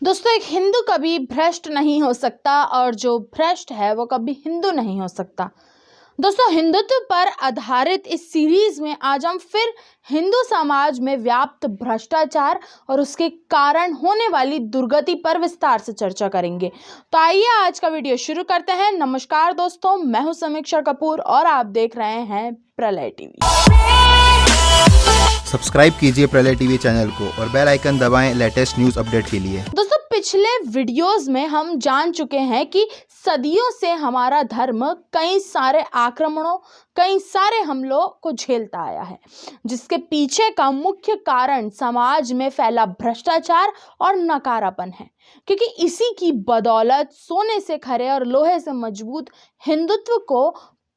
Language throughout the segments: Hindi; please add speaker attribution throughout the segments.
Speaker 1: दोस्तों, एक हिंदू कभी भ्रष्ट नहीं हो सकता और जो भ्रष्ट है वो कभी हिंदू नहीं हो सकता। दोस्तों, हिंदुत्व पर आधारित इस सीरीज में आज हम फिर हिंदू समाज में व्याप्त भ्रष्टाचार और उसके कारण होने वाली दुर्गति पर विस्तार से चर्चा करेंगे। तो आइए आज का वीडियो शुरू करते हैं। नमस्कार दोस्तों, मैं हूं समीक्षा कपूर और आप देख रहे हैं प्रलय टीवी।
Speaker 2: सब्सक्राइब कीजिए प्रलय टीवी चैनल को और बेल आइकन दबाएं लेटेस्ट न्यूज अपडेट के लिए।
Speaker 1: दोस्तों, पिछले वीडियोस में हम जान चुके हैं कि सदियों से हमारा धर्म कई सारे आक्रमणों, कई सारे हमलों को झेलता आया है, जिसके पीछे का मुख्य कारण समाज में फैला भ्रष्टाचार और नकारापन है। क्योंकि इसी की बदौलत सोने से खरे और लोहे से मजबूत हिंदुत्व को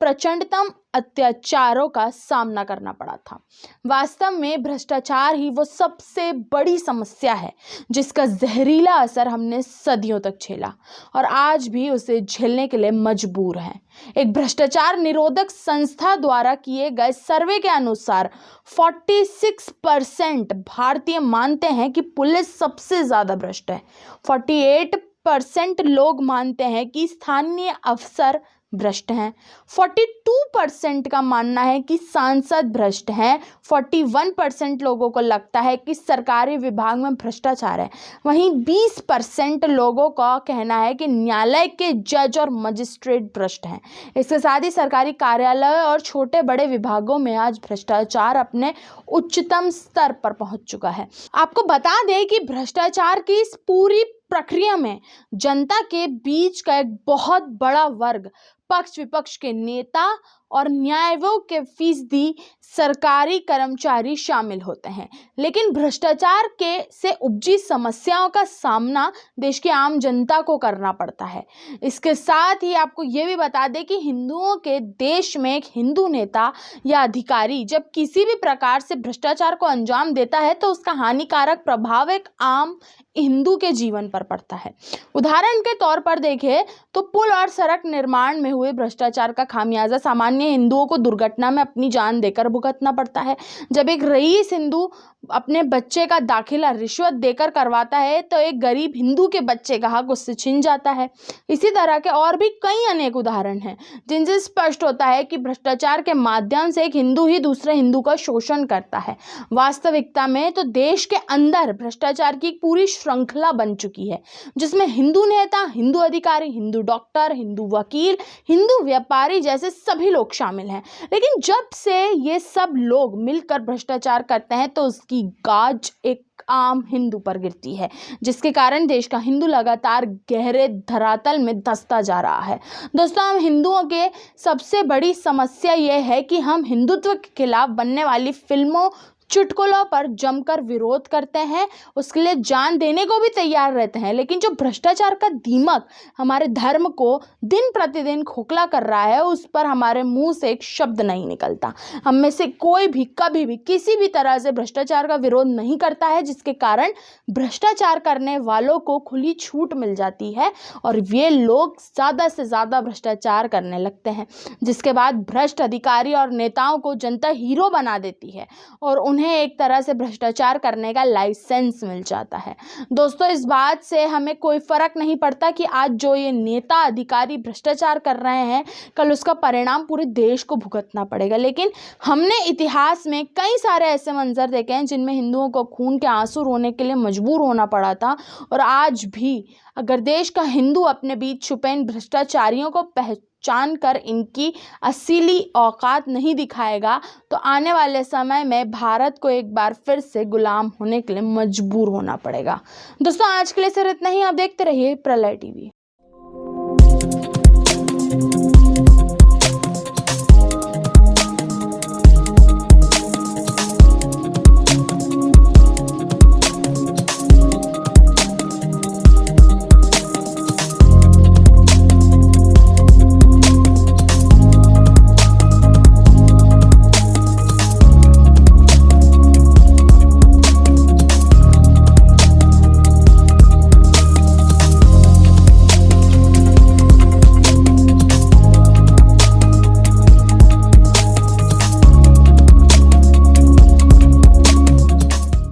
Speaker 1: प्रचंडतम अत्याचारों का सामना करना पड़ा था। वास्तव में भ्रष्टाचार ही वो सबसे बड़ी समस्या है जिसका जहरीला असर हमने सदियों तक झेला और आज भी उसे झेलने के लिए मजबूर हैं। एक भ्रष्टाचार निरोधक संस्था द्वारा किए गए सर्वे के अनुसार 46% भारतीय मानते हैं कि पुलिस सबसे ज्यादा भ्रष्ट है। 48% लोग मानते हैं कि स्थानीय अफसर भ्रष्ट हैं। 42% का मानना है कि सांसद भ्रष्ट हैं। 41% लोगों को लगता है कि सरकारी विभाग में भ्रष्टाचार है। वहीं 20% लोगों का कहना है कि न्यायालय के जज और मजिस्ट्रेट भ्रष्ट हैं। इसके साथ ही सरकारी कार्यालय और छोटे बड़े विभागों में आज भ्रष्टाचार अपने उच्चतम स्तर पर पहुंच चुका है। आपको बता दें कि भ्रष्टाचार की इस पूरी प्रक्रिया में जनता के बीच का एक बहुत बड़ा वर्ग, पक्ष विपक्ष के नेता और न्यायालयों के फीसदी सरकारी कर्मचारी शामिल होते हैं। लेकिन भ्रष्टाचार के से उपजी समस्याओं का सामना देश की आम जनता को करना पड़ता है। इसके साथ ही आपको ये भी बता दें कि हिंदुओं के देश में एक हिंदू नेता या अधिकारी जब किसी भी प्रकार से भ्रष्टाचार को अंजाम देता है तो उसका हानिकारक प्रभाव एक आम हिंदू के जीवन पर पड़ता है। उदाहरण के तौर पर देखें तो पुल और सड़क निर्माण में हुए भ्रष्टाचार का खामियाजा सामान्य हिंदुओं को दुर्घटना में अपनी जान देकर भुगतना पड़ता है। जब एक रईस हिंदू अपने बच्चे का दाखिला रिश्वत देकर करवाता है तो एक गरीब हिंदू के बच्चे का हक उससे छिन जाता है। इसी तरह के और भी कई अनेक उदाहरण हैं जिनसे स्पष्ट होता है कि भ्रष्टाचार के माध्यम से एक हिंदू ही दूसरे हिंदू का शोषण करता है। वास्तविकता में तो देश के अंदर भ्रष्टाचार की पूरी श्रृंखला बन चुकी है जिसमें हिंदू नेता, हिंदू अधिकारी, हिंदू डॉक्टर, हिंदू वकील, हिंदू व्यापारी जैसे सभी लोग शामिल हैं। लेकिन जब से ये सब लोग मिलकर भ्रष्टाचार करते हैं तो उसकी गाज एक आम हिंदू पर गिरती है, जिसके कारण देश का हिंदू लगातार गहरे धरातल में धंसता जा रहा है। दोस्तों, हम हिंदुओं के सबसे बड़ी समस्या यह है कि हम हिंदुत्व के खिलाफ बनने वाली फिल्मों, चुटकुलों पर जमकर विरोध करते हैं, उसके लिए जान देने को भी तैयार रहते हैं। लेकिन जो भ्रष्टाचार का दीमक हमारे धर्म को दिन प्रतिदिन खोखला कर रहा है उस पर हमारे मुंह से एक शब्द नहीं निकलता। हम में से कोई भी कभी भी किसी भी तरह से भ्रष्टाचार का विरोध नहीं करता है, जिसके कारण भ्रष्टाचार करने वालों को खुली छूट मिल जाती है और ये लोग ज़्यादा से ज़्यादा भ्रष्टाचार करने लगते हैं, जिसके बाद भ्रष्ट अधिकारी और नेताओं को जनता हीरो बना देती है और उन्हें एक तरह से भ्रष्टाचार करने का लाइसेंस मिल जाता है। दोस्तों, इस बात से हमें कोई फर्क नहीं पड़ता कि आज जो ये नेता अधिकारी भ्रष्टाचार कर रहे हैं, कल उसका परिणाम पूरे देश को भुगतना पड़ेगा। लेकिन हमने इतिहास में कई सारे ऐसे मंजर देखे हैं जिनमें हिंदुओं को खून के आंसू रोने के लिए मजबूर होना पड़ा था और आज भी अगर देश का हिंदू अपने बीच छुपे इन भ्रष्टाचारियों को पहचान कर इनकी असली औकात नहीं दिखाएगा तो आने वाले समय में भारत को एक बार फिर से गुलाम होने के लिए मजबूर होना पड़ेगा। दोस्तों, आज के लिए सिर्फ इतना ही। आप देखते रहिए प्रलय टीवी।